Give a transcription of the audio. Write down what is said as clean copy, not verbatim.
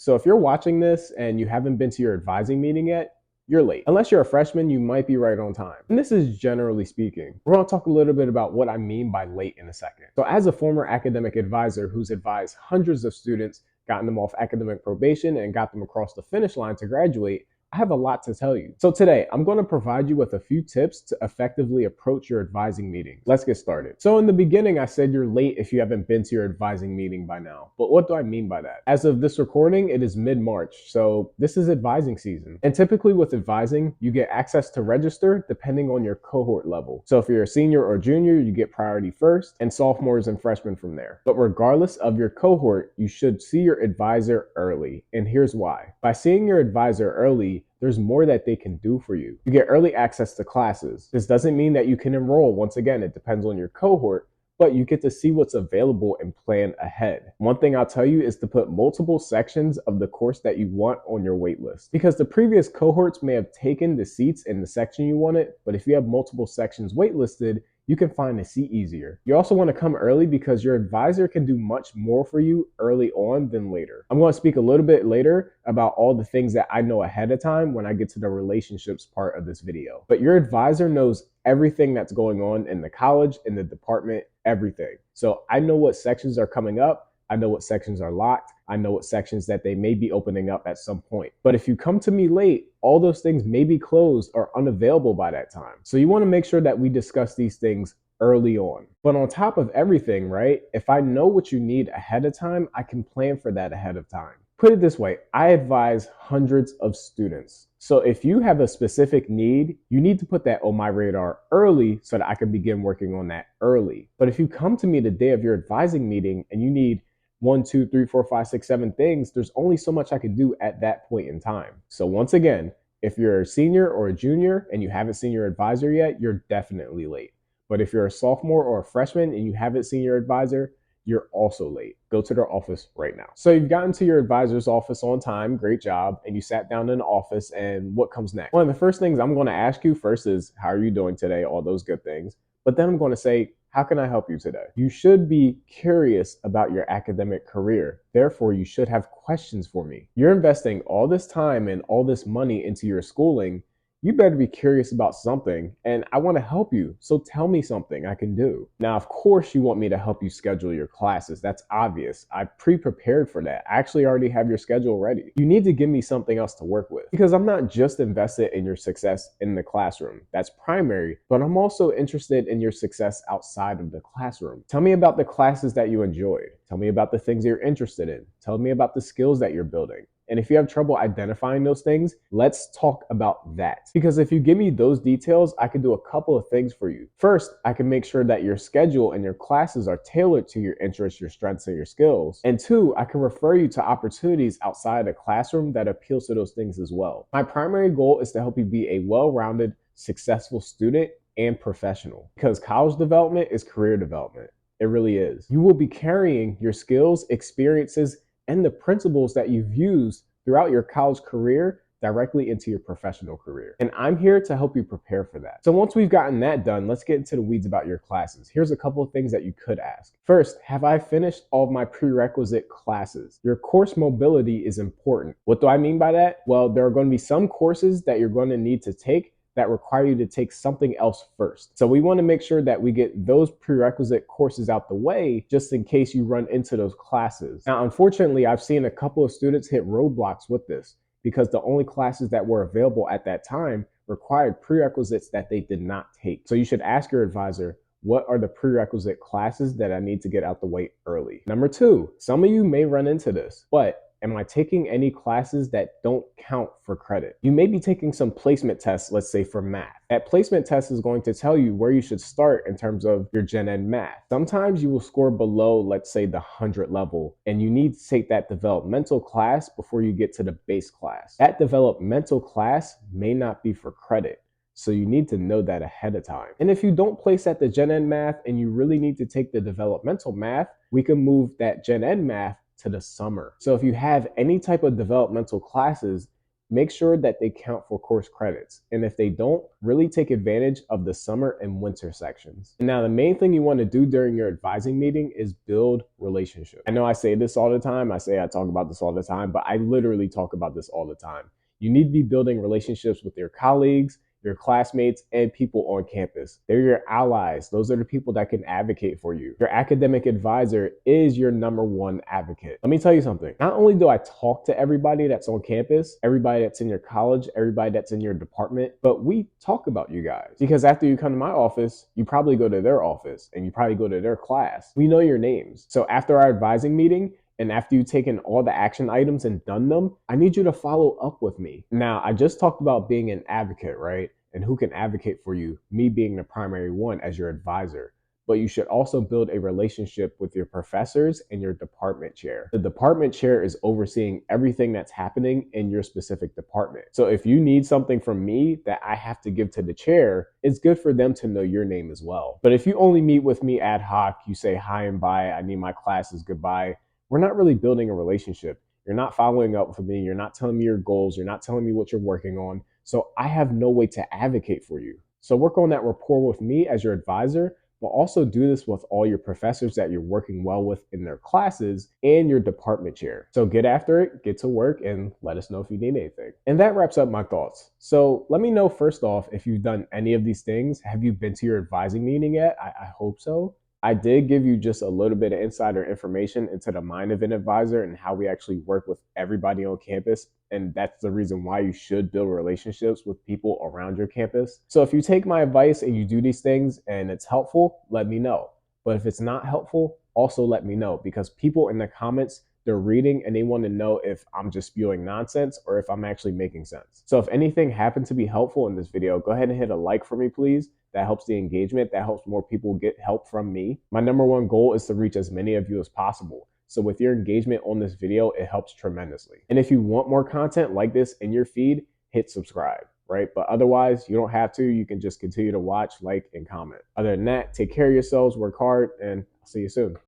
So if you're watching this and you haven't been to your advising meeting yet, you're late. Unless you're a freshman, you might be right on time. And this is generally speaking. We're going to talk a little bit about what I mean by late in a second. So as a former academic advisor who's advised hundreds of students, gotten them off academic probation, and got them across the finish line to graduate, I have a lot to tell you. So today, I'm going to provide you with a few tips to effectively approach your advising meeting. Let's get started. So in the beginning, I said you're late if you haven't been to your advising meeting by now. But what do I mean by that? As of this recording, it is mid-March, so this is advising season. And typically with advising, you get access to register depending on your cohort level. So if you're a senior or junior, you get priority first, and sophomores and freshmen from there. But regardless of your cohort, you should see your advisor early. And here's why. By seeing your advisor early, there's more that they can do for you. You get early access to classes. This doesn't mean that you can enroll. Once again, it depends on your cohort, but you get to see what's available and plan ahead. One thing I'll tell you is to put multiple sections of the course that you want on your wait list, because the previous cohorts may have taken the seats in the section you wanted, but if you have multiple sections waitlisted, you can find a seat easier. You also want to come early because your advisor can do much more for you early on than later. I'm going to speak a little bit later about all the things that I know ahead of time when I get to the relationships part of this video. But your advisor knows everything that's going on in the college, in the department, everything. So I know what sections are coming up. I know what sections are locked. I know what sections that they may be opening up at some point. But if you come to me late, all those things may be closed or unavailable by that time. So you want to make sure that we discuss these things early on. But on top of everything, right, if I know what you need ahead of time, I can plan for that ahead of time. Put it this way, I advise hundreds of students. So if you have a specific need, you need to put that on my radar early so that I can begin working on that early. But if you come to me the day of your advising meeting and you need 1, 2, 3, 4, 5, 6, 7 things, there's only so much I can do at that point in time. So once again, if you're a senior or a junior and you haven't seen your advisor yet, you're definitely late. But if you're a sophomore or a freshman and you haven't seen your advisor, you're also late. Go to their office right now. So you've gotten to your advisor's office on time, great job, and you sat down in the office, and what comes next? One of the first things I'm going to ask you first is, how are you doing today? All those good things. But then I'm going to say, how can I help you today? You should be curious about your academic career. Therefore, you should have questions for me. You're investing all this time and all this money into your schooling. You better be curious about something, and I want to help you, so tell me something I can do. Now, of course, you want me to help you schedule your classes. That's obvious. I pre-prepared for that. I actually already have your schedule ready. You need to give me something else to work with, because I'm not just invested in your success in the classroom. That's primary, but I'm also interested in your success outside of the classroom. Tell me about the classes that you enjoyed. Tell me about the things you're interested in. Tell me about the skills that you're building. And if you have trouble identifying those things, let's talk about that. Because if you give me those details, I can do a couple of things for you. First, I can make sure that your schedule and your classes are tailored to your interests, your strengths, and your skills. And two, I can refer you to opportunities outside the classroom that appeals to those things as well. My primary goal is to help you be a well-rounded, successful student and professional. Because college development is career development. It really is. You will be carrying your skills, experiences, and the principles that you've used throughout your college career directly into your professional career. And I'm here to help you prepare for that. So once we've gotten that done, let's get into the weeds about your classes. Here's a couple of things that you could ask. First, have I finished all of my prerequisite classes? Your course mobility is important. What do I mean by that? Well, there are going to be some courses that you're going to need to take that require you to take something else first. So we want to make sure that we get those prerequisite courses out the way just in case you run into those classes. Now, unfortunately, I've seen a couple of students hit roadblocks with this because the only classes that were available at that time required prerequisites that they did not take. So you should ask your advisor, what are the prerequisite classes that I need to get out the way early? Number two, some of you may run into this, but am I taking any classes that don't count for credit? You may be taking some placement tests, let's say for math. That placement test is going to tell you where you should start in terms of your Gen Ed math. Sometimes you will score below, let's say, the 100 level, and you need to take that developmental class before you get to the base class. That developmental class may not be for credit. So you need to know that ahead of time. And if you don't place at the Gen Ed math and you really need to take the developmental math, we can move that Gen Ed math to the summer. So if you have any type of developmental classes, make sure that they count for course credits. And if they don't, really take advantage of the summer and winter sections. And now, the main thing you want to do during your advising meeting is build relationships. I know I say this all the time. I talk about this all the time, but I literally talk about this all the time. You need to be building relationships with your colleagues, your classmates, and people on campus. They're your allies. Those are the people that can advocate for you. Your academic advisor is your number one advocate. Let me tell you something. Not only do I talk to everybody that's on campus, everybody that's in your college, everybody that's in your department, but we talk about you guys. Because after you come to my office, you probably go to their office and you probably go to their class. We know your names. So after our advising meeting, and after you've taken all the action items and done them, I need you to follow up with me. Now, I just talked about being an advocate, right? And who can advocate for you, me being the primary one as your advisor. But you should also build a relationship with your professors and your department chair. The department chair is overseeing everything that's happening in your specific department. So if you need something from me that I have to give to the chair, it's good for them to know your name as well. But if you only meet with me ad hoc, you say hi and bye, I need my classes, goodbye, we're not really building a relationship. You're not following up with me. You're not telling me your goals. You're not telling me what you're working on. So I have no way to advocate for you. So work on that rapport with me as your advisor, but also do this with all your professors that you're working well with in their classes and your department chair. So get after it, get to work, and let us know if you need anything. And that wraps up my thoughts. So let me know first off if you've done any of these things. Have you been to your advising meeting yet? I hope so. I did give you just a little bit of insider information into the mind of an advisor and how we actually work with everybody on campus. And that's the reason why you should build relationships with people around your campus. So if you take my advice and you do these things and it's helpful, let me know. But if it's not helpful, also let me know, because people in the comments, they're reading and they want to know if I'm just spewing nonsense or if I'm actually making sense. So if anything happened to be helpful in this video, go ahead and hit a like for me, please. That helps the engagement. That helps more people get help from me. My number one goal is to reach as many of you as possible. So with your engagement on this video, it helps tremendously. And if you want more content like this in your feed, hit subscribe, right? But otherwise, you don't have to. You can just continue to watch, like, and comment. Other than that, take care of yourselves, work hard, and I'll see you soon.